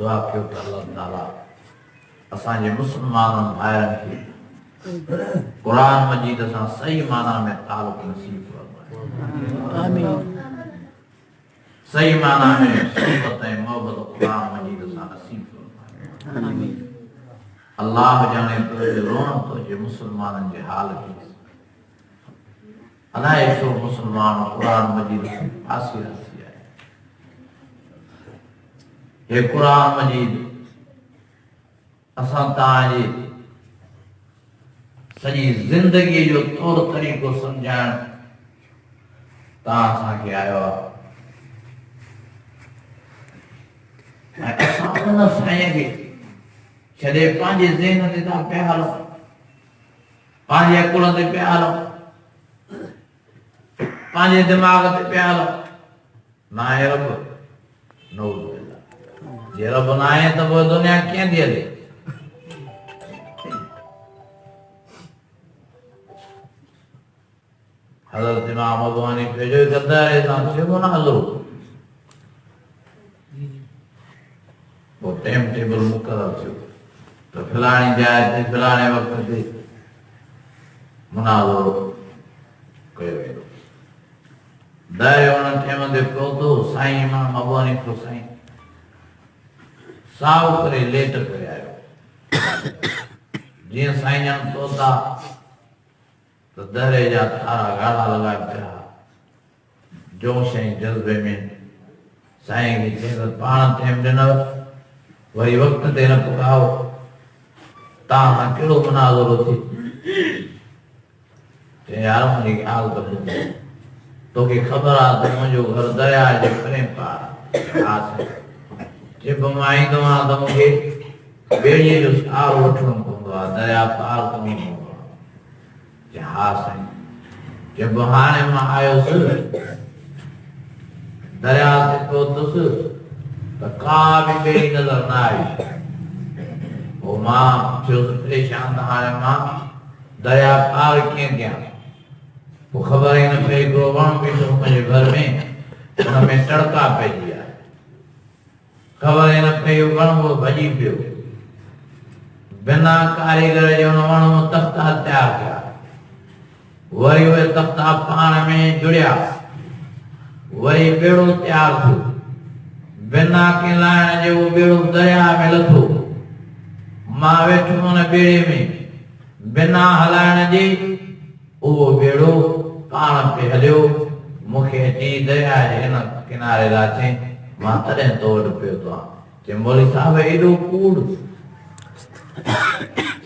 दुआ कयो त अल्लाह ताला असांजे मुस्लमान भाइरनि खे कुरान मजीद सां सही माना में तालुक नसीब फरमाए। आमीन। सही माना में सोहबत ऐं मोहब्बत कुरान मजीद सां नसीब फरमाए। आमीन। अल्लाह जाने तो रोण तो जे मुसलमाननि जे हाल खे अलाए छो मुसलमान कुरान मजीद फासी थी आहे। हे कुरान मजीद असां तव्हांजी सॼी ज़िंदगी जो तौर तरीक़ो सम्झाइण तव्हां असांखे आयो आहे ऐं असां उन साईं खे छॾे पंहिंजे ज़हन ते था पिया हलूं, पंहिंजे अकुल ते पिया हलूं, पंहिंजे दिमाग़ ते पिया हलूं। ना आहे रब, नऊज़ बिल्लाह। जे रब ना आहे त पोइ दुनिया कीअं थी हले? हज़रत इमाम अबू हनीफ़ा जो गद्दारे सां चइबो न हलो, पोइ टाइम टेबल मुक़ररु थियो त फलाणी जाइ ते फलाणे वक़्त ते मुनाज़रो कयो वेंदो। दायरे उन टाइम ते पहुतो साईं इमाम अबू हनीफ़ा साईं साओ करे लेट करे आयो। जीअं साईं ॼण पहुता तो दहरे जा तारा गाढ़ा लॻाए पिया। जोश ऐं जज़्बे में साईं खे चई त पाण टाइम ॾिनव, वरी वक़्त ते न पुकाओ, तव्हां सां कहिड़ो मुनाज़रो थी? चई यार मुंहिंजी ॻाल्हि त ॿुध, तोखे ख़बर आहे त मुंहिंजो घर दरिया जे परे पार आहे। चइबो मां ईंदो आहियां त मूंखे ॿेड़ीअ जो सहारो वठिणो पवंदो आहे, दरिया पार करिणो पवंदो आहे। हा साईं। जब हाणे मां आयुसि दरिया ते पहुतुसि त का बि ॿेड़ी नज़र न आई। पोइ मां थियुसि परेशान त हाणे मां दरिया पार कीअं कयां? पोइ ख़बर ई न पई, हिकिड़ो वणु बीठो मुंहिंजे घर में, हुन में टड़का पइजी आहे। ख़बर ई न पई वणु उहो भॼी पियो। बिना कारीगर जे हुन वण मां तख़्ता तयारु कया। वरी उहे तख़्ता पाण में जुड़िया, वरी ॿेड़ो तयारु थियो। बिना कंहिं लाइण जे उहो ॿेड़ो दरिया में लथो। मां वेठो हुन ॿेड़े में, बिना हलाइण जे उहो ॿेड़ो पाण पे हलियो। मूंखे अची दरिया जे हिन किनारे ला चई, मां तॾहिं तो वटि पियो तो आहियां। चई मौलवी साहिब एॾो कूड़?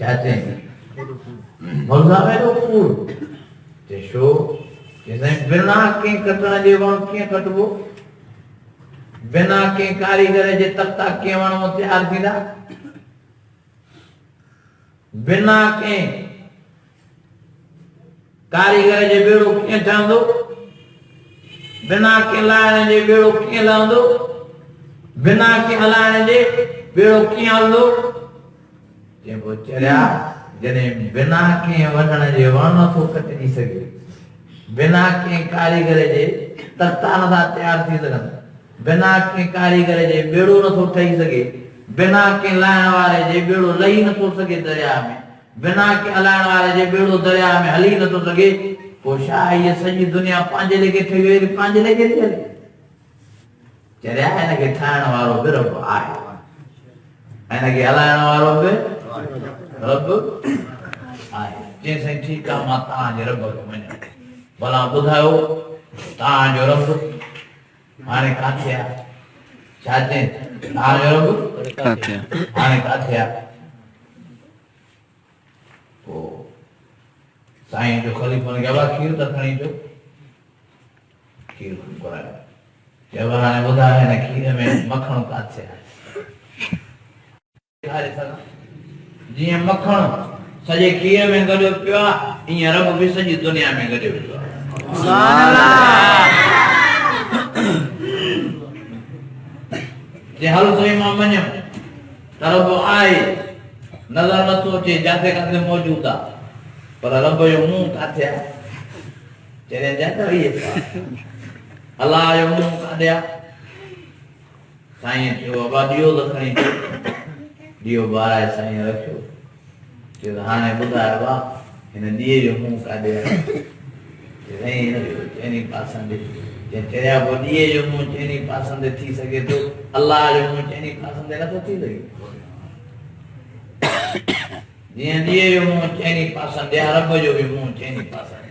छा चई? मौलवी साहिब एॾो कूड़? चई छो? चई साईं बिना कंहिं कटण जे वण कीअं कटबो? बिना कंहिं कारीगर जे तख़्ता कीअं वण तयारु थींदा? बिना कंहिं कारीगर जे ॿेड़ो कीअं ठहंदो? बिना कंहिं लाइण जे ॿेड़ो कीअं लहंदो? बिना कंहिं हलाइण जे ॿेड़ो कीअं हलंदो? चइबो चरिया जॾहिं बिना कंहिं वढण जे वण नथो कटिजी सघे, बिना कंहिं कारीगर जे तख़्ता नथा तयारु थी सघनि, बिना कंहिं कारीगर जे ॿेड़ो नथो ठही सघे, बिना कंहिं लाइण वारे जे ॿेड़ो लही नथो सघे दरिया में, बिना कंहिं हलाइण वारे जे ॿेड़ो दरिया में हली नथो सघे, पोइ छा इहा सॼी दुनिया पंहिंजे लेखे ठही वई, पंहिंजे लेखे थी हले? चरिया हिनखे ठाहिण वारो बि रब आहे, हिनखे हलाइण वारो बि रब आहे। चई साईं ठीकु आहे, मां तव्हांजे रब खे मञां। भला ॿुधायो तव्हांजो रब हाणे किथे आहे? छा चई? तव्हांजो रब हाणे किथे आहे? पोइ साईं जो ख़लीफ़ो ने चयो खीर त खणी अचो। खीर घुरायो। चयो हाणे ॿुधायो हिन खीर में मखण किथे आहे? जीअं मखण सॼे खीर में गॾियो पियो आहे, ईअं रब बि सॼी दुनिया में गॾियो पियो आहे। जे हल सोई मां मञम त रब आहे, नज़र नथो अचे, जिते किथे मौजूद आहे, पर रब जो मुंहुं किथे आहे? चरिया जाता इहे अलाह जो मुंहुं काॾे आहे? साईं जो बाबा दियो लखणी दियो बाराए साईं रखियो के हाणे ॿुधायो बा हिन दिए जो मुंहुं काॾे साईं चइनी पासनि जे चरिया पोइ दिए जो मुंहुं चइनी पासनि थी सघे थो अल्लाह जो मुंहुं चइनी पासनि नथो थी सघे जीअं दिए जो मुंहुं चइनी पासनि ॾे रब जो बि मुंहुं चइनी पासनि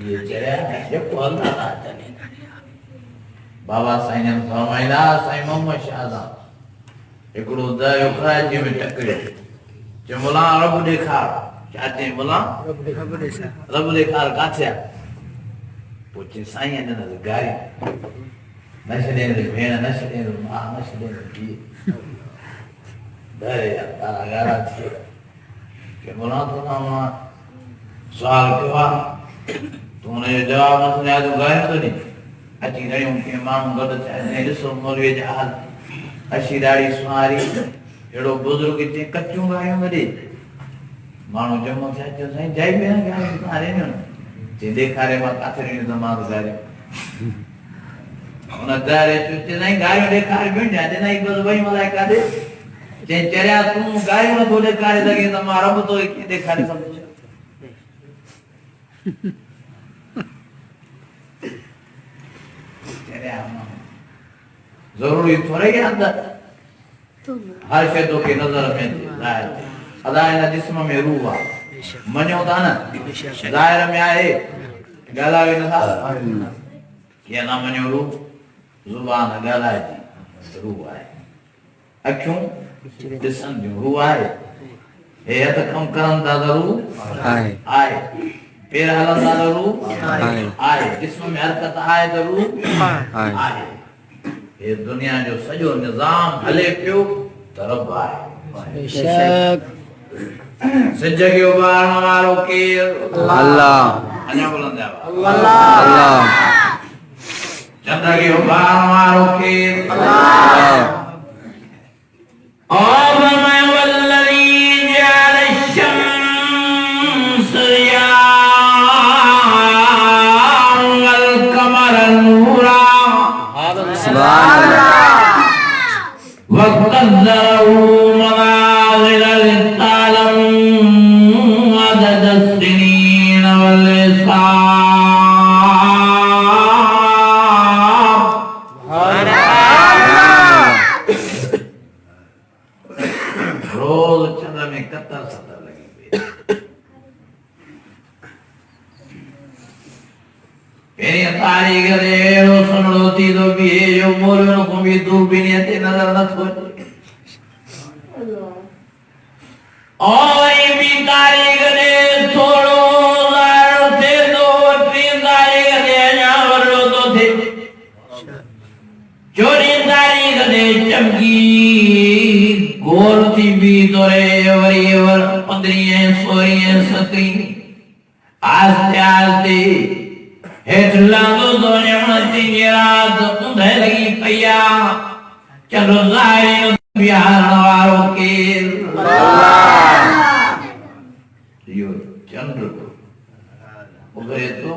ये चरिया जेको अल्लाह था चने बाबा साईं फरमाईंदा साईं मोहम्मद शाह साहब हिकिड़ो दरियो कराची में टकरियो चयो मुला रब ॾेखार छा चई मुला रब ॾेखार किथे आहे पोइ चई साईं हिन गारी न छॾे भेण न छॾे मां न छॾे धीउ दर जा तारा ॻाढ़ा थी विया के मुला तोखां मां सुवाल कयो आहे तूं हुनजो जवाबु न सुञा तूं ॻाल्हायो थो नी अची रहियूं के माण्हू गॾु थिया ॾिसो मौलवीअ जा हाल अशी ॾाढी सुहारी अहिड़ो बुज़ुर्ग चई कचियूं ॻाल्हियूं वॾे माण्हू जमो थिया चयो साईं जाई भेण ॻाल्हि तव्हां रहंदियूं न चई ॾेखारे मां किथे रहंदी त मां ॻाल्हियूं हुन दारे चयो साईं ॻाल्हियूं ॾेखारे ॿियूं ॾिनई बसि वई मलाए काॾे चई चरिया तूं ॻाल्हियूं नथो ॾेखारे सघे त मां रब थो कीअं ॾेखारे सघां जरूरी थोड़े ही अंदर हर शय तो के नजर में जाहिर अदा इन जिस्म में रूह आहे मञो था न ज़ाहिर में आहे ॻाल्हायो नथा कीअं न मञो रूह ज़ुबान ॻाल्हाए थी रूह आहे अखियूं ॾिसनि थियूं रूह आहे हे हथ कमु करनि था त रूह आहे पैर हलंदा त रूह आहे जिस्म में हरकत आहे त रूह आहे ये दुनिया जो सॼो निज़ाम हले पियो त रब आहे बेशक सिज खे उभारण वारो केरु अल्लाह अञा बोलंदा अल्लाह चंड खे उभारण वारो केरु अल्लाह और मैं वल्लज़ी जअल अश-शम्स वल क़मर नूरा وقدره منازل للتعلم عدد السنين والحساب रोज चंद्र में 71 लगी पहिरीं तारीख़ ते अहिड़ो सुहिणो थी थो बीहे जो मोरियुनि खां बि दूरबीनीअ ते नज़र नथो अचे और ॿी तारीख़ ते थोरो ज़ाहिर थिए थो टीं तारीख़ ते अञा वॾो थो थिए 14 तारीख़ ते चमकी गोल थी बीह थो रहे वरी 15 16 17 आस्ते आस्ते हेठ लांदो तो न्यामती रात उंधे लगी पया चलो ज़ाहिर बिहार वारो के यो चंद्र को उगरे तो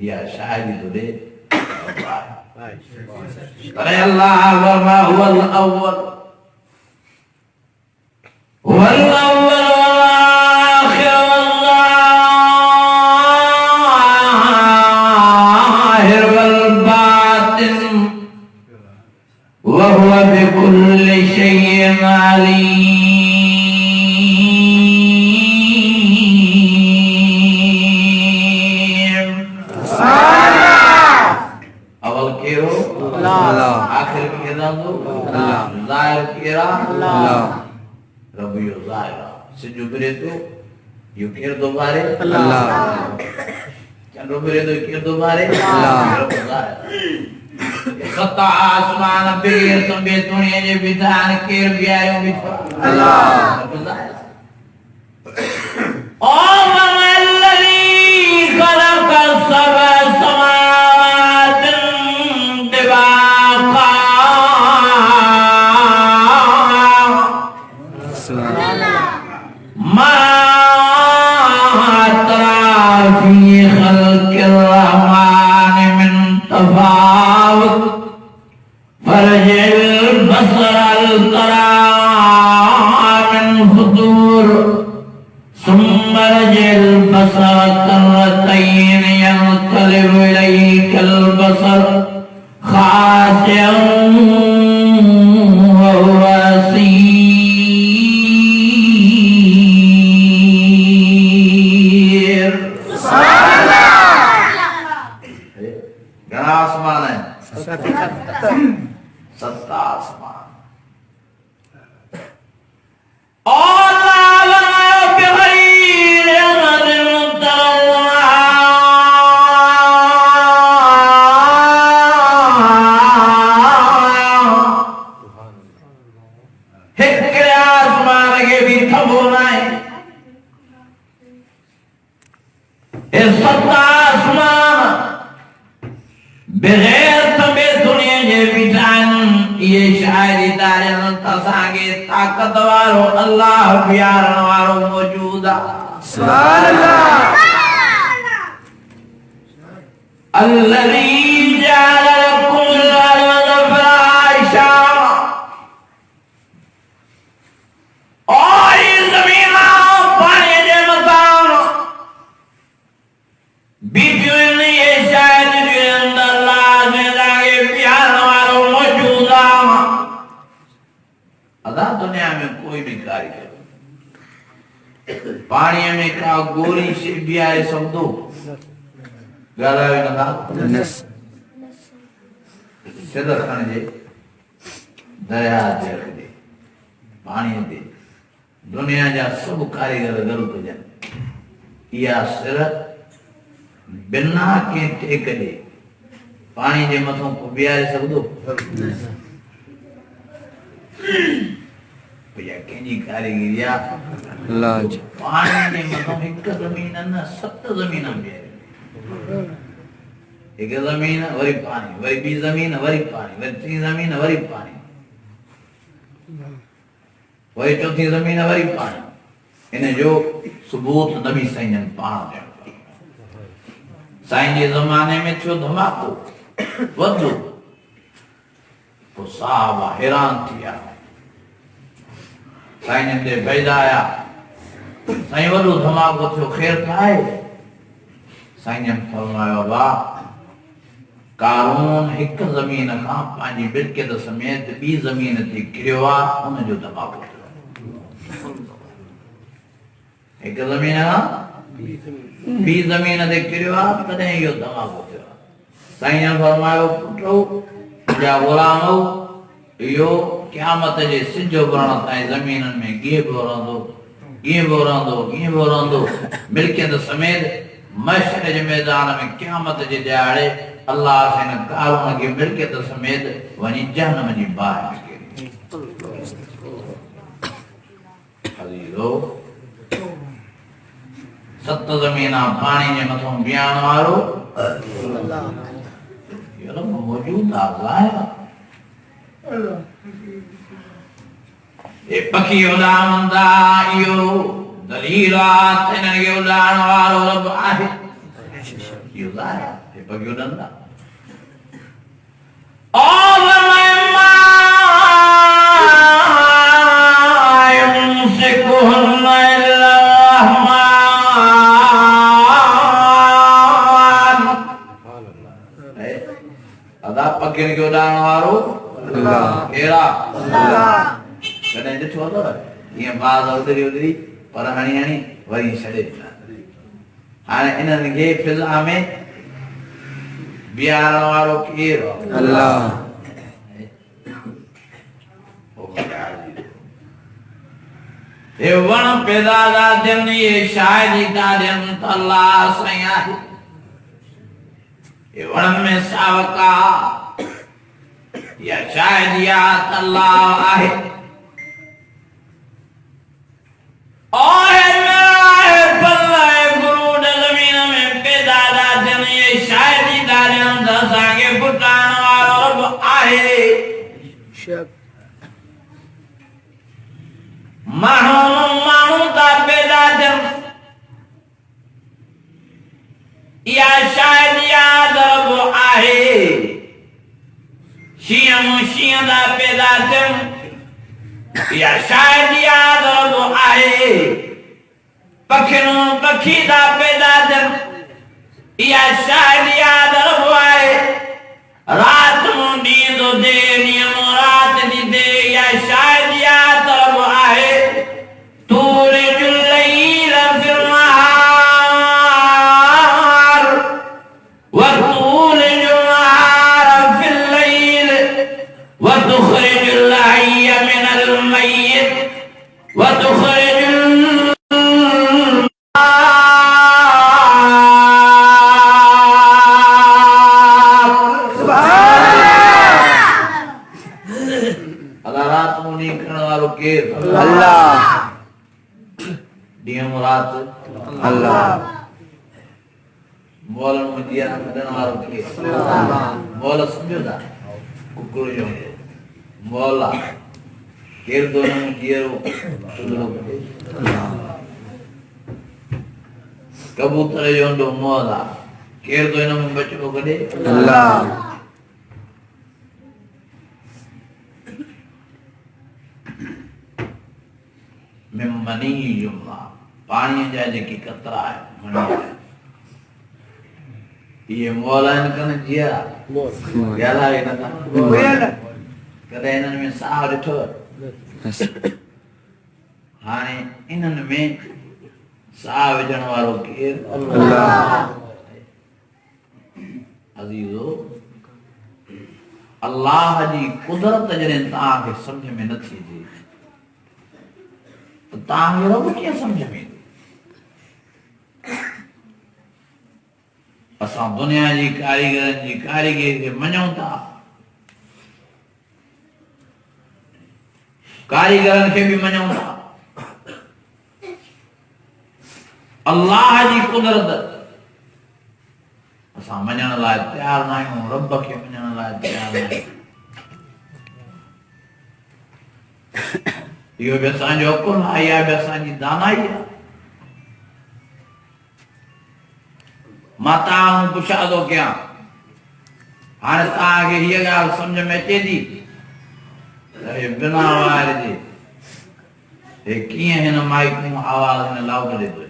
या शायरी तो दे अरे अल्लाह वर्मा हुवल अव्वल वल अव्वल وهو بكل شيء عليم اول کیرو اللہ آخر کیرا دو اللہ ظاہر کیرا اللہ رب یو ظاہر سجو برے تو یو کیر دوبارے اللہ چندو برے تو کیر دوبارے اللہ رب ظاہر खता आसमान बेर तुंबे दुनिया जे विधान केर बियायो बिठो अल्लाह ओ वल्लज़ी खलक़ सबअ समावात तिबाक़ा सुभान अल्लाह मा तरा फी सत्ता आसमान बगैर तबे दुनिया जे बिठान ये शायरी दारन तसागे ताकत वारो अल्लाह प्यार वारो मौजूदा सुभान अल्लाह अल्लज़ी जअल लकुम अल-अर्ज़ फ़राशा और इस ज़मीन पानी जे मकान बीच में ये शायद के अंदर अल्लाह ने लागे प्यार वालो मौजूदा अदा दुनिया में कोई भी कार्य पानी में का गोरी से भी आए शब्दों गालावे नदा सिदर खाने जे दरिया जे दे पानी दे दुनिया जा सब कारीगर गरु कजन या सिर बिना के टेक दे पानी जे मथों को बियारे सगदो भैया केजी कारीगिरिया लाज पानी जे मथों एक जमीन न सत जमीन बियारे एक जमीन वरी पानी वरी बी जमीन वरी पानी वरी टी जमीन वरी पानी वरी चौथी जमीन वरी पानी इन जो सबूत नबी साईं पाण दे साईं जे ज़माने में थियो धमाको वधो तो साहब हैरान थिया साईं ने पैदा आया साईं वधो धमाको थियो खैर काए साईं ने फरमायो बा कारून एक जमीन का पांजी बिरकत समेत बी जमीन ते किरवा उन जो धमाको थियो एक जमीन बी जमीन ते किरवा तने यो धमाको थियो साईं ने फरमायो पुटो जा गुलामो यो क़यामत जे सिजो बरण ताई जमीनन में गे बोरंदो मिल्कियत समेत महशर जे मैदान में क़यामत जे ॾियारे अल्लाह से न कारून के मिल्कियत समेत वनी जहन्नम जी बाहि निकिरी हलीलो सत ज़मीना पानी जे मथों बियान वारो ये रब मौजूद आहे ए पखी उड़ावंदा इहो दलील आहे हिन खे उड़ाइण वारो रब आहे इहो आहे ए पखी उड़ंदा और मैं यमसिकुहुन अदा पखियुनि खे उड़ाइण वारो अल्लाह केड़ा अल्लाह कॾहिं ॾिठो अथव ईअं बाज़ उॾरी पर हणी वरी छॾे हाणे इन्हनि खे फिज़ा में बिहारण वारो केरु अल्लाह हे वण पैदा था थियनि इहे शायदि था थियनि त अल्लाह साईं आहे हे वणनि में सावक आहे या शायदि आहे त अल्लाह आहे और जमीन में पैदा था थियनि इहे शायदि था थियनि त असांखे पुटाइण वारो रब आहे माण्हू था पैदा थियनि या शायदि याद रब आहे शींहं था पैदा थियनि या शायदि याद रब आहे पखी था पैदा थियनि या शायदि याद रब आहे रात मूं ॾींहं थो थिए ॾींहं मूं रात थी थिए या शायदि याद रब आहे तूलिजुल लैल फिल नहार व तूलिजुल नहार फिल लैल व तुखरिजुल हय्य मिनल मय्यित व तुखरिजुल अल्लाह ॾींहं रात अल्लाह मौला मुझे ना मदन वालों के मौला समझो ना कुकुर जो मौला केर दोनों मुझे रो चुदलो कबूतर जो दो मौला केर दोनों में बच्चों को दे अल्लाह में मनी जुमला पानी जाए की कतरा है मनी ये मौला इनका न जिया याला इनका कदे इनन में साह ॾिठो हाणे इनन में साह विझण वारो केर अल्लाह अजीजो अल्लाह जी कुदरत जॾहिं तव्हांखे सम्झ में न थींदी त तव्हांखे रब कीअं सम्झ में ईंदी असां दुनिया जी कारीगरनि जी कारीगरी खे मञूं था कारीगरनि खे बि मञूं था अल्लाह जी कुदरत असां मञण लाइ तयार न आहियूं रब खे मञण लाइ तयार न आहियूं इहो बि असांजो हुकुम आहे इहा बि असांजी दानाई आहे मां तव्हां पुछा थो कयां हाणे तव्हांखे हीअ ॻाल्हि सम्झ में अचे थी त हे बिना वार जे हे कीअं हिन माइक में आवाज़ हिन लाउड ॾे थो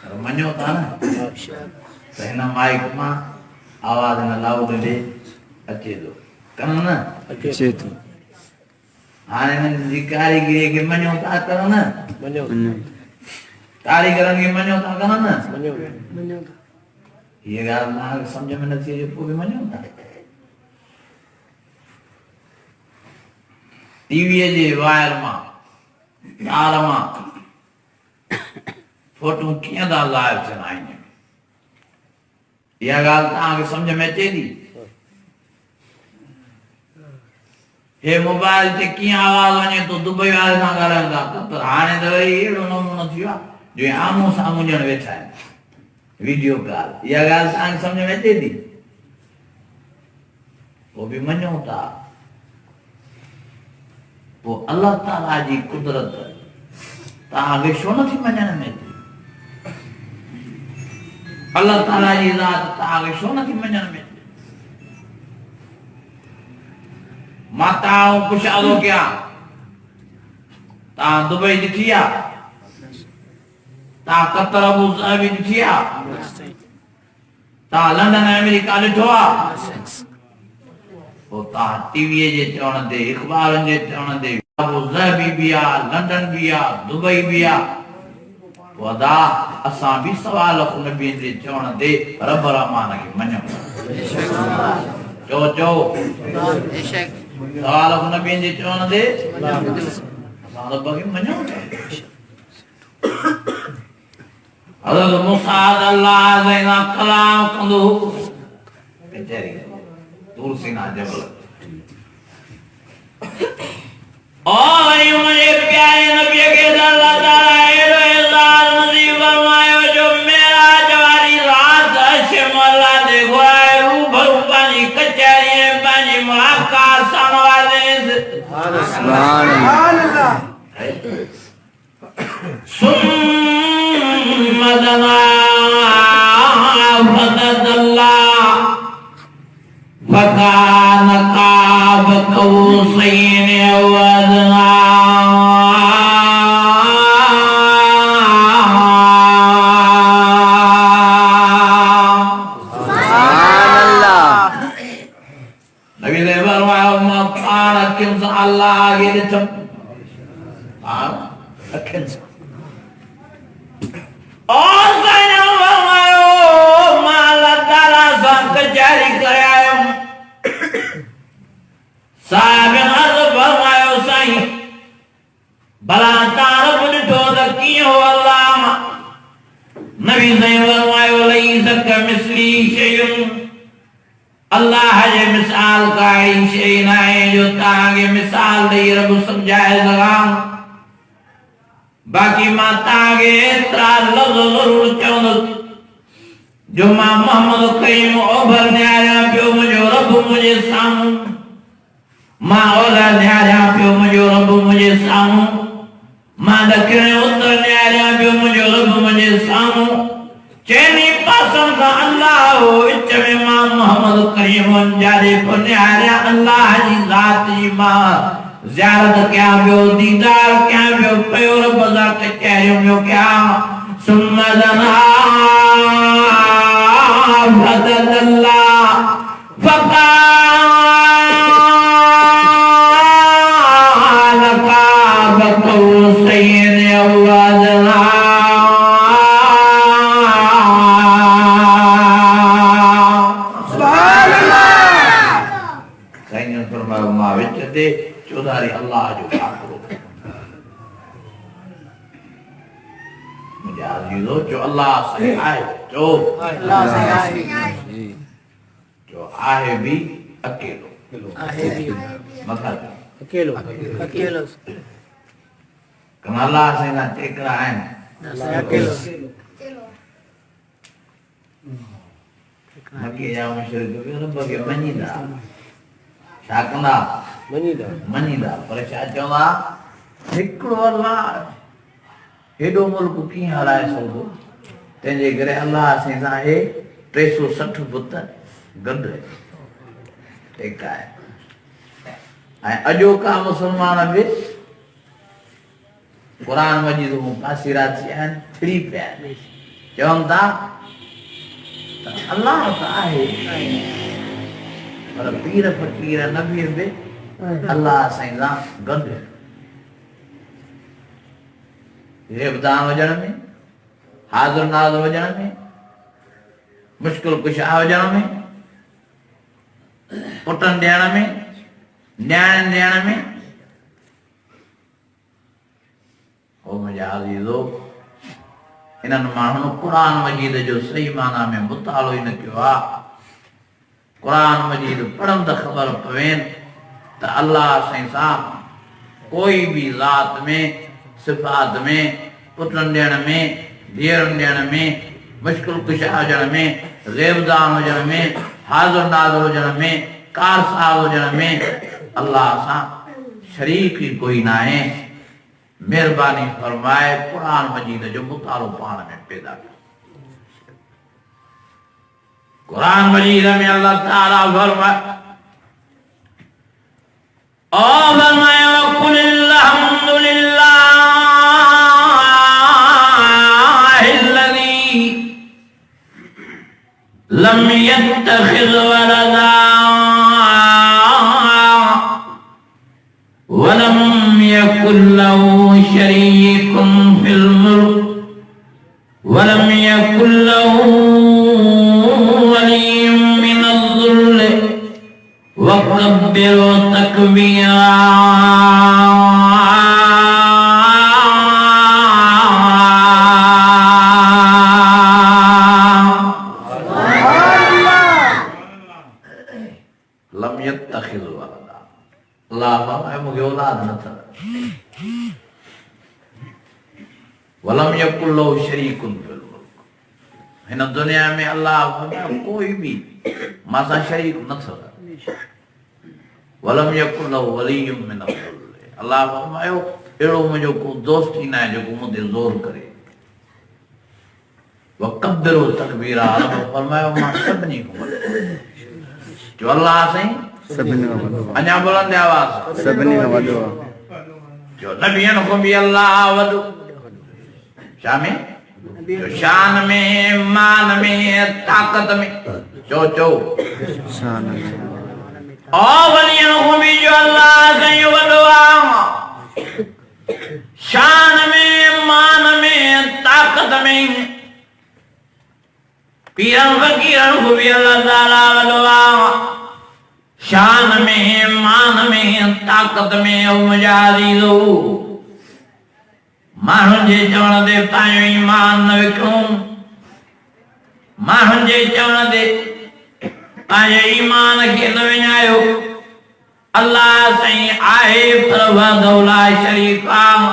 अचे मञो था न त हिन माइक मां आवाज़ हिन लाउड ॾे अचे थो कनि न अचे थो हाणे हिननि जी कारीगरीअ खे मञो था कनि न कारीगरनि खे मञो था कनि न हीअ ॻाल्हि तव्हांखे सम्झ में नथी अचे पोइ बि मञो था टीवीअ जे वायर मां तार मां फोटूं कीअं था लाइव थियनि आहिनि इहा ॻाल्हि तव्हांखे सम्झ में अचे थी हे मोबाइल ते कीअं आवाज़ वञे थो दुबई वारे सां ॻाल्हायूं था पर हाणे त वरी अहिड़ो नमूनो थी वियो आहे जो आम्हूं साम्हूं ॼण वेठा आहिनि वीडियो कॉल इहा ॻाल्हि तव्हांखे सम्झ में अचे थी पोइ बि मञूं था पोइ अल्लाह ताला जी कुदरत तव्हांखे छो नथी मञण में अचे अल्लाह ताला जी ज़ात तव्हांखे छो नथी मञण में अचे मां तव्हां पुछा थो कयां तव्हां दुबई ॾिठी आहे तव्हां कतर अबू धाबी ॾिठी आहे तव्हां लंडन अमेरिका ॾिठो आहे पोइ तव्हां टीवीअ जे चवण ते अख़बारनि जे चवण ते अबू धाबी बि आहे लंडन बि आहे दुबई बि आहे पोइ अदा असां बि सवाल नबियुनि जे चवण ते रब रहमान खे मञूं चओ चओ सवाल नबियुनि जे चवण ते असां रब खे मञूं हज़रत मूसा अल्लाह ज़ैना कलाम कंदो बेचारी दूर सीना जबल और मुझे प्यारे नबी के अल्लाह ताला एड़ो इज़ार नसीब फरमायो जो मेरा जवारी रात शमला देखो है रूबरू पानी कचहरी पानी मुलाकात सानवादे सुभान अल्लाह मदना फदद अल्लाह फकान काब कौसैन वदना सुभान अल्लाह नबी ने फरमाया मकान किन अल्लाह आगे ॾिठम अखियुनि सां और जारी करायो साहिब हज़ फरमायो साईं भला तारफ ॾिठो त कीअं हो अल्लाह नबी साईं फरमायो लईस कमिस्ली शयुन अल्लाह जे मिसाल का अहिड़ी शइ न आहे जो तव्हांखे मिसाल ॾेई रब सम्झाए सघां बाकी मां तागे एतिरा लफ़्ज़ ज़रूर चवंदुसि जो मां मोहम्मद करीम ओभर निहारियां पियो मुंहिंजो रब मुंहिंजे साम्हूं मां ओलह निहारियां पियो मुंहिंजो रब मुंहिंजे साम्हूं मां ॾखिणे उत्तर निहारियां पियो मुंहिंजो रब मुंहिंजे साम्हूं चइनी पासनि खां अल्लाह हो विच में मां मोहम्मद करीम जाॾे पियो निहारियां अल्लाह जी ज़ात जी मां ज़ियारत कयां पियो दीदार कयां पियो पियो रब जा कचहरियूं पियो कयां सुम्मा दना फतदल्ला फकाल काब कौसैन औ अदना सुभान अल्लाह साईं ने फरमायो मां विच ते चौधारी अल्लाह जो आकरो मुझे आजीज़ो जो अल्लाह से आए जो अल्लाह से आए जो आहे भी अकेलो आहे भी मथा अकेलो कन अल्लाह से ना टेकरा आहिनि अकेलो मके जा मुशरिक रब खे मञीदा छा कंदा मञीदा पर छा चवंदा हिकिड़ो अल्लाह हेॾो मुल्क कीअं हलाए सघंदो तंहिंजे करे अल्लाह सां आहे 360 बुत गॾु टेकाए ऐं अॼोका मुस्लमान बि क़ुर मजीद में पासीरा थी आहिनि थिड़ी पिया आहिनि चवनि था त अल्लाह त आहे पर पीर फ़कीर नबी बि अल्लाह सां गॾु रेबदान वजण में हाज़िर नाज़िर वजण में मुश्किल कुशा वजण में पुटनि ॾियण में न्याणियुनि ॾियण में ओ मुंहिंजा अज़ीज़ो इन्हनि माण्हुनि क़ुर मजीद जो सही माना में मुतालो ई न कयो आहे क़ुर मजीद पढ़नि त ख़बर पवेनि त अल्लाह सां कोई भी ज़ात में सिफ़ात में पुटनि ॾियण में धीअरुनि ॾियण में मुश्किल कुशा हुजण में ग़ैबदान हुजण में हाज़िर नाज़िर हुजण में कारसाज़ हुजण में अल्लाह सां शरीक ई कोई न आहे महिरबानी फरमाए क़ुर मजीद जो मुतालो पाण में पैदा कयो क़ुर मजीद में अल्लाह ताला फरमाए ओ फरमाए कुल लम यत्तखिज़ वलदा वलम यकुल लहू शरीकुन फिल मुल्क वलम यकुल लहू वलिय्युम मिनल ज़ुल्ल वकब्बिरहु तकबीरा वलम यकुल लहू शरीकुन फिल मुल्क हिन दुनिया में अल्लाह कोई भी मां सां शरीक न अथव वलम यकुल लहू वलिय्युम मिनल ज़ुल्ल अल्लाह फरमायो अहिड़ो मुंहिंजो को दोस्त ई न आहे जेको मूं ते ज़ोर करे वकब्बिरहु तकबीरा फरमायो मां सभिनी खां वॾो जो अल्लाह साईं अञा बुलंद आवाज़ सभिनी खां वॾो जो नबियन को भी अल्लाह वॾो छा में जो शान में मान में ताकत में चो शान ओ वलियन को भी जो अल्लाह साईं वॾो आहे शान में मान में ताकत में पीरन फकीरन को भी अल्लाह ताला वॾो आहे शान में मान में ताकत में ओ मुंहिंजा अज़ीज़ो माण्हुनि जे चवण ते पंहिंजो ईमान न विकिणूं माण्हुनि जे चवण ते पंहिंजे ईमान खे न विञायो अल्लाह साईं आहे पर वहदहु ला शरीक आहे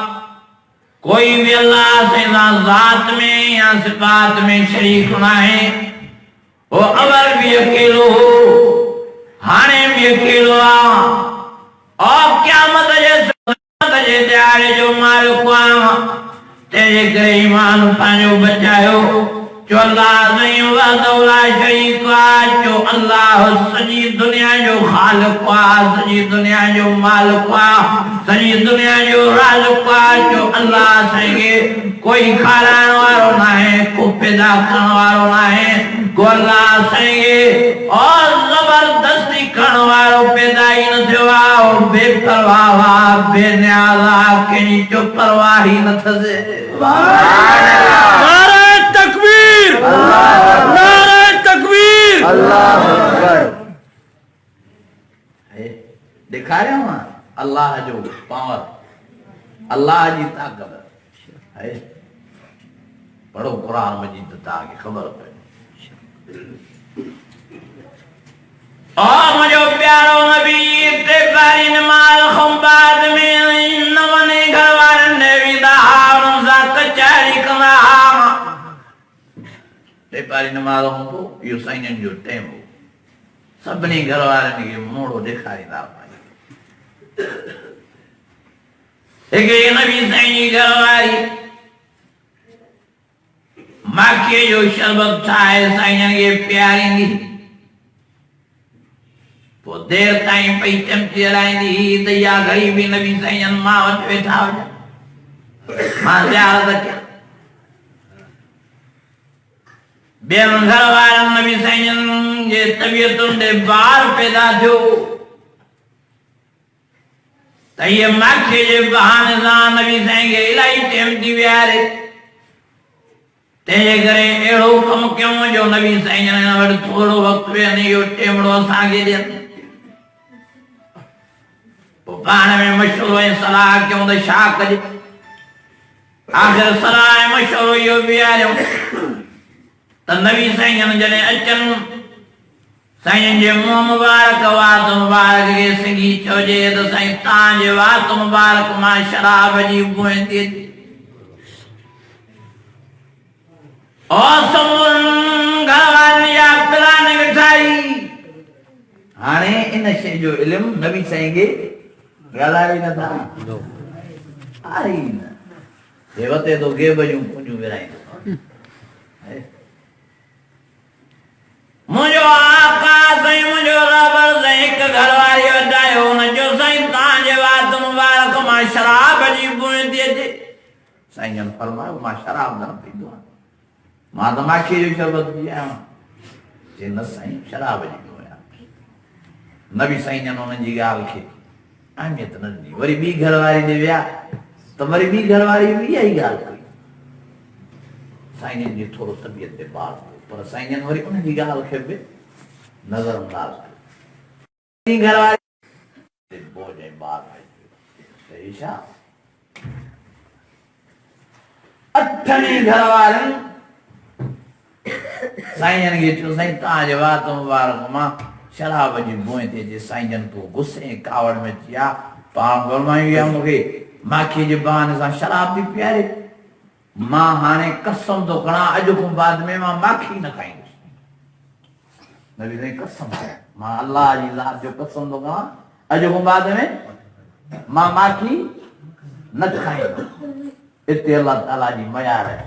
कोई भी अल्लाह से ना जात में या सिफात में शरीक ना है। वो अमर भी अकेलो हो, हाणे भी अकेलो आ, और क़यामत जे ॾियारे जो मालिक आ। तेरे करे ईमान पांजो बचायो। जो अल्लाह नहीं हुआ दौला शरीक आ, जो अल्लाह सजी दुनिया जो खालिक आ, सजी दुनिया जो मालिक आ, सजी दुनिया जो राज़िक आ। जो अल्लाह संगे कोई खाराइण वारो ना है, को पैदा करण वारो ना है, को अल्लाह संगे और जबरदस्ती करण वारो पैदा ही न थियो आ। बेपरवाह बेनियाज़ कंहिंजी जो परवाह ही न थसे। नारे तकबीर, नारे तकबीर। अल्लाह अकबर। दिखारियो ना अल्लाह जो पावर, अल्लाह जी ताकत है। पढ़ो कुरान मजीद ताकि खबर पए। और मुझे प्यारो नबी ते बारी नमाज खुबाद में नवने घर वाले ने भी दाहान सा कचारी कना ते बारी नमाज हो यो साईं जो टाइम हो। सबनी घर वाले ने मोड़ो दिखाई दा एक नबी साईं घर वाली माखे जो शरबत ठाए साईं के प्यारी दी वो देर ताईं पई चमची हलाईंदी त या घड़ी भी नबी साईं मां वटि वेठा हुजनि। मां ज़ियारत कयां ॿियनि घर वारनि नबी साईं जे तबियतुनि ॾे ॿार पैदा थियो त इहे माखे जे बहाने सां नबी साईं खे इलाही टाइम थी वियारे। तंहिंजे करे अहिड़ो कमु कयूं जो नबी साईं वटि थोरो वक़्तु वेहनि इहो टेमड़ो असांखे ॾियनि। पाण में मशवरो ऐं सलाह कयूं त छा कजे। आख़िर सलाह ऐं मशवरो इहो बीहारियूं त नबी साईं जॾहिं अचनि साईं जे मुंहुं मुबारक वात मुबारक खे सिंगी चइजे त साईं तव्हांजे वात मुबारक मां शराब जी बूं थी अचे। और घर वारनि जा प्लान विठाई। हाणे इन शइ जो इल्मु नबी साईं खे ॻाल्हायो ई नथा। आई न देवते तो गेब जूं कुंजूं विराईंदो। मुंहिंजो आका साईं मुंहिंजो रबर साईं हिकु घर वारी वधायो हुनजो साईं तव्हांजे वात मुबारक मां शराब जी बूं थी अचे। साईं जन फरमायो मां शराब न पींदो आहियां, मां त माखीअ जो शरबत पी आहियां। चई न साईं शराब जी बूं आहे। नबी साईं जन हुननि जी ॻाल्हि खे अहमियत न ॾिनी। वरी ॿी घर वारी ॾे विया त वरी ॿी घर वारी बि इहा ई ॻाल्हि कई। साईं जन जी थोरो तबियत ते बार पर साईं जन वरी उन जी ॻाल्हि खे बि नज़र अंदाज़ कयो। घर वारी बोझ ऐं बार सही छा अठनी घर वारनि साईं जन खे चयो साईं तव्हांजे वात मुबारक मां शराब जी बूं थी अचे। साईं जन पोइ गुस्से ऐं कावड़ में थिया पाण फरमायूं या मूंखे माखीअ जे बहाने सां शराब थी पीआरे। मां हाणे कसम थो खणा अॼु खां बाद में मां माखी न खाईंदुसि। नबी साईं कसम मां अल्लाह जी ज़ात जो कसम थो खणा अॼु खां बाद में मां माखी न खाईंदुसि। इते अल्लाह ताला जी मयार आहे।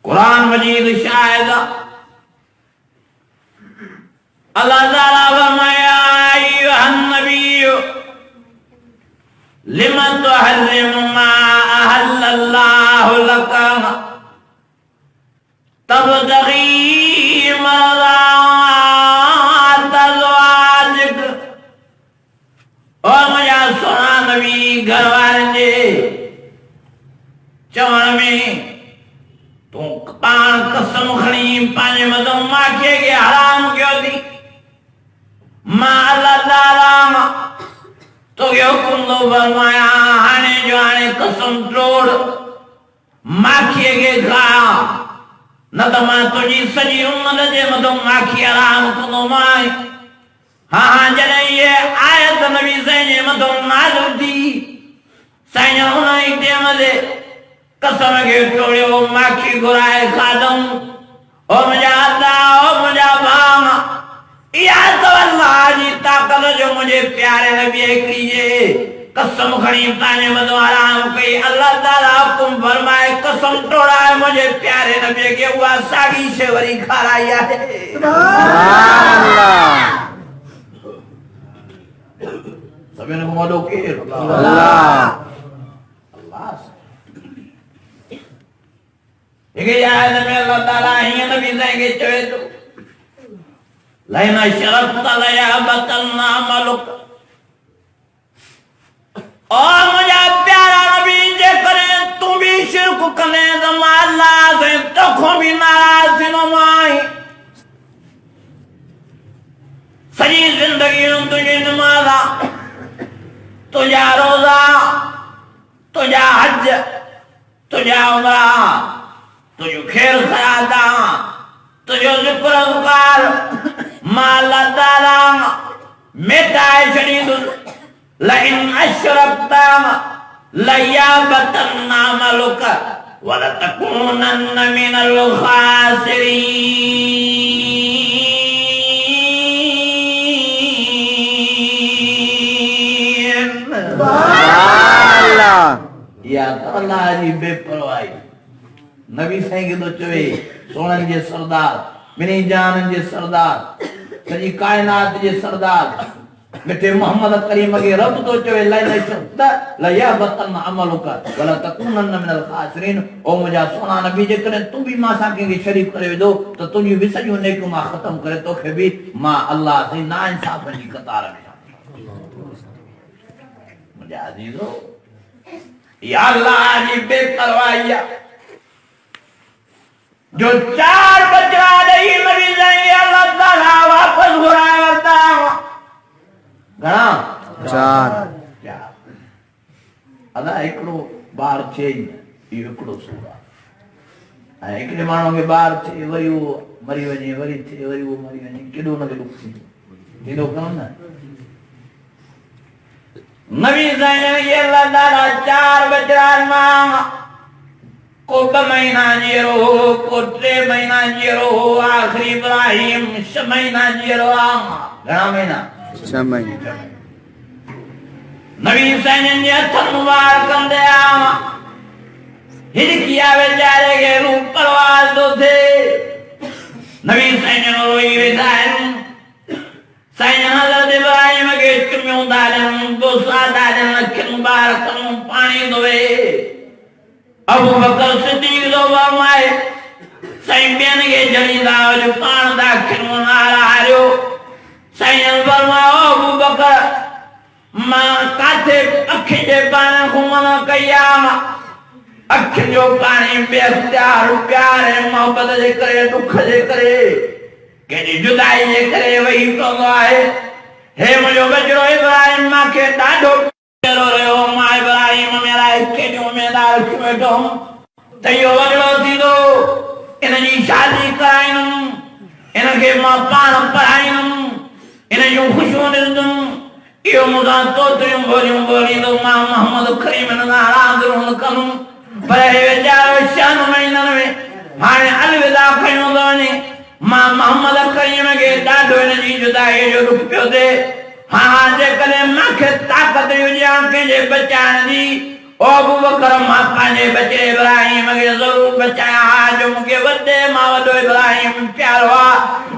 कुरान मजीद शाहिद अल्लाह ताला फरमाया अय्युहन नबी लिमा तुहर्रिमु मा अहल्लल्लाहु लक तबतगी मर्दात अज़वाजिक। और मुंहिंजा सोना नबी घर वारनि जे चवण में तूं पाण कसम खणी पंहिंजे मथां माखीअ खे हराम कयो थी। मां अल्लाह ताला तोखे हुकुम थो फरमायां हाणे जो हाणे कसम तोड़ माखीअ खे खा न त मां तुंहिंजी सॼी उम्मत जे मथां माखी हराम कंदोमांइ। हाँ जॾहिं इहे आयत नबी साईं जे मथां नाज़िल थी साईं हुन टेम ते कसम खे टोड़ियो माखी घुराए खाधम ओ मुंहिंजा अल्लाह ओ मुंहिंजा भाम इहा त अल्लाह जी ताक़त जो मुंहिंजे प्यारे नबी हिकिड़ी जे कसम खणी पंहिंजे मथां आराम कई अल्लाह ताला हुकुम फरमाए कसम टोड़ाए मुंहिंजे प्यारे नबी खे उहा साॻी शइ वरी खाराई आहे सभिनि खां वॾो केरु हिकिड़ी आयत में अल्लाह ताला हीअं नबी साईं खे चवे थो लइन शरफ़्त लयहबतन्ना अमलुक ओ मुंहिंजा प्यारा नबी जेकॾहिं तूं बि शिरक कंदे त मां अल्लाह से तोखां बि नाराज़ थींदोमांइ सॼी ज़िंदगी तुंहिंजी नमाज़ा तुंहिंजा रोज़ा तुंहिंजा हज तुंहिंजा उमरा तुंहिंजूं ख़ैर ख़याता तुंहिंजो ज़िक्र अज़कार मां अल्लाह ताला मिटाए छॾींदुसि लइन अशरकत लयहबतन्ना अमलुक वलतकूनन्न मिनल ख़ासिरीन या त अल्लाह जी बेपरवाही नबी साईं खे थो चवे सोणनि जे सरदार ॿिन्ही जहाननि जे सरदार सॼी काइनात जे सरदार मिठे मोहम्मद करीम खे रब थो चवे लयहबतन्ना अमलुक वलतकूनन्न मिनल ख़ासिरीन ओ मुंहिंजा सोना नबी जेकॾहिं तूं बि मां सां कंहिंखे शरीक करे विधो त तुंहिंजियूं बि सॼियूं नेकियूं मां ख़तमु करे तोखे बि मां अल्लाह से नाइंसाफ़नि जी कतार में मुंहिंजा अज़ीज़ो या अल्लाह जी बेपरवाही जो 4 बचड़ा ॾेई नबी साईं अल्लाह ताला वापसि घुराए वरिता घणा 4 अदा हिकिड़ो ॿार थिए ई इहो हिकिड़ो सूर आहे ऐं हिकिड़े माण्हू खे ॿार थिए वरी उहो मरी वञे वरी थिए वरी उहो मरी वञे केॾो हुनखे दुख थींदो कोन न नबी साईं खे अल्लाह ताला 4 बचड़ा मां को 2 महीना जीअरो हो को 3 महीना जीअरो हो आख़िरी इब्राहिम 6 महीना जीअरो आहे घणा महीना 6 महीना नबी साईं जे हथ मुबारक कंदे हिड़किया वेचारे खे रूह परवाज़ थो थिए नबी साईं रोई वेठा आहिनि साईं हज़रत इब्राहिम खे चुमियूं था ॾियनि बोसा था ॾियनि अखियूं मुबारकूं पाणी थो वेहे अबू बकर सिद्दीक़ थो फरमाए साईं ॿियनि खे जड़ींदा वञो पाण था अखियूं नारा हारियो साईं फरमायो अबू बकर मां काथे अखि जे पाणी खां मना कई आहे अखि जो पाणी बेअख्तियार प्यार ऐं मोहबत जे करे दुख जे करे कंहिंजी जुदाई जे करे वही पवंदो आहे हे मुंहिंजो बचड़ो इब्राहिम मूंखे ॾाढो प्यारो रहियो मां इब्राहिम में लाइ केॾियूं उमेदार रखी वेठो हुउमि त इहो वॾड़ो थींदो इन जी शादी कराईंदुमि इनखे मां पाण पढ़ाईंदुमि इन जूं ख़ुशियूं ॾींदुमि इहो मूंसां तोतियूं ॿोलियूं ॿोलींदो मां मोहम्मद करीम सां रांदियूं न कंदुमि पर हे वीचारो 6 महीननि में हाणे अलविदा खयूं थो वञे मां मोहम्मद करीम खे ॾाढो हिन जी जुदाई जो दुख पियो थिए हाँ जेकॾहिं मूंखे ताक़त हुजे कंहिंजे बचाइण जी ओ अबू बकर मां पंहिंजे बचे इब्राहिम खे ज़रूरु बचायां जो मूंखे वॾे मां वॾो इब्राहिम प्यारो आहे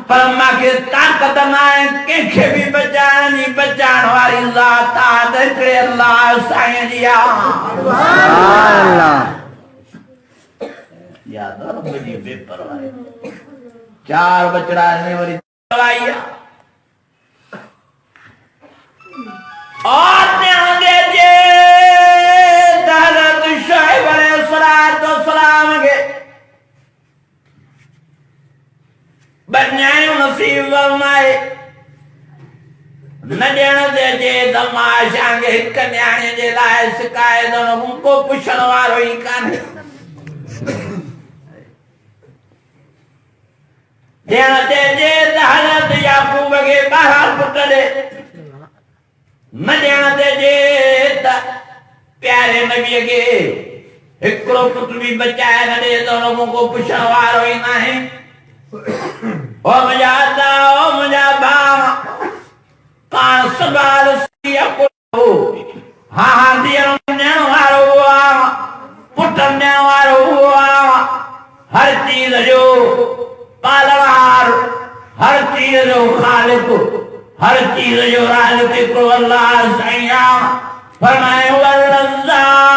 पर मूंखे ताक़त न आहे कंहिंखे बि बचाइण जी बचाइण वारी ज़ात आहे त हिकिड़े अल्लाह साईं जी आहे यादि रब जी बेपरवाही 4 बचड़ा ने वरी दवाई और ध्यान दीजिए हज़रत शुएब अलैहिस्सलाम के बन्यायूं नसीब फरमाए न ॾियण ते जे तमाशा के हिक न्याणे जे लाइ शिकायत न को पुछण वारो ई कान्हे ॾियण ते जे हज़रत याकूब खे 12 पुट ॾे न ॾियण ते जे प्यारे नबी के हिकड़ो पुत्र भी बचाए न दे तो लोगों को पुछण वारो ही ना है। ओ मुझा दा ओ मुझा भाव कान सवाल सिया को हाँ हाँ दिया न्याण वारो हुआ पुत्र न्याण वारो हुआ हर चीज जो पालनहार हर चीज जो खालिक हर चीज जो राज़िक़ को अल्लाह सैया फरमाए वल्लज़ाक़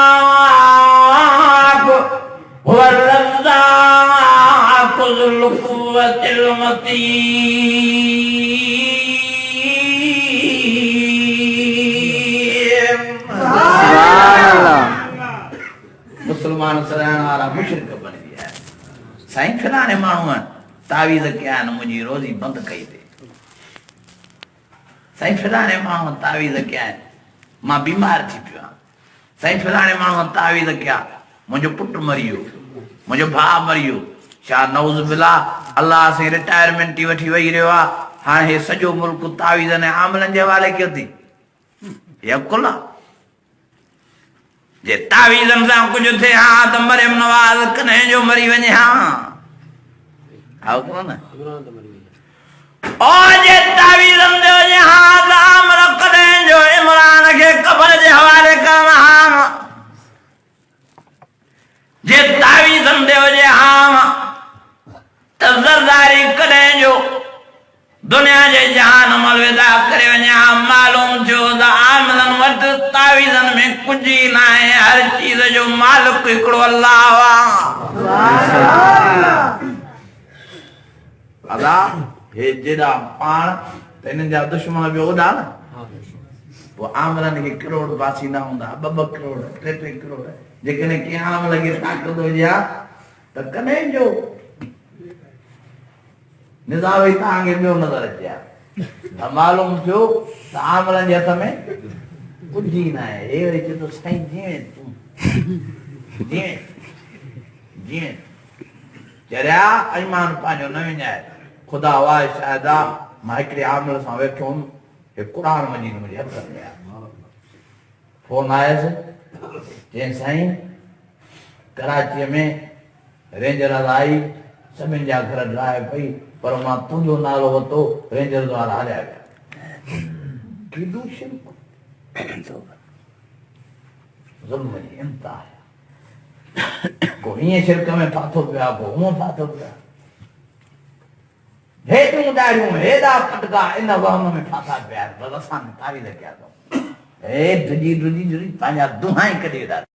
ज़ुल क़ुव्वतिल मतीन। मुसलमान सराहण वारा मुशरिक बन गया साईं फिराने माण्हू तावीज़ कया न मुंहिंजी रोज़ी बंद कई थे साईं फिराने माण्हू तावीज़ कया मां बीमार थी पियो साईं फिराने माण्हू तावीज़ कया मुंहिंजो पुटु मरी वियो मुंहिंजो भाउ मरी वियो छा नऊज़ बिल्लाह अल्लाह से रिटायरमेंट वठी वेही रहियो आहे हाणे हे सॼो मुल्क तावीज़ ने आमलनि जे हवाले कयो थी हे अकुल आहे जे तावीज़नि सां कुझु थिए हा त मरियम नवाज़ कॾहिं जो मरी वञे हा आओ कोन ओ जे तावीज़न दे जे हां अमर कदे जो इमरान के कब्र जे हवाले करना हां जे तावीज़न दे जे हां तज़रदारी कदे जो दुनिया जे जहान अलविदा करे वने मालूम जो द आमलन वट तावीज़न में कुछ ही ना है हर चीज जो मालिक हिकड़ो अल्लाह वा अदा हे जेड़ा पाण तेन जा दुश्मन भी ओडा ना वो आमलन के करोड़ बासी ना हुंदा 2 करोड़ 3 करोड़ जेकने के आम लगे ताकत हो जा त कने जो निजावी तांगे में नजर अचा मालूम जो त आमलन जे हथ में कुछ ही ना है ए रे तो साईं जीवे तू जीवे जरा ईमान पाजो न विञाए खुदा वाह शायदा मां हिकिड़े आमिल सां वेठो हे क़ुरान मजीद मुंहिंजे हथ में आहे फोन आयुसि चई साईं कराचीअ में रेंजर आई सभिनि जा घर ड्राए पई पर मां तुंहिंजो नालो वरितो रेंजर वारा हलिया विया केॾो शिरक ज़ुल्म जी इंतिहा को हीअं शिरक में फाथो पियो आहे को हूअं फाथो पियो आहे हेठूं ॾाढ़ियूं हेॾा फटका इन वहम में फाथा पिया बस असां तावीज़ कया अथऊं हे ढुजी पंहिंजा दुहाई कढी वेंदा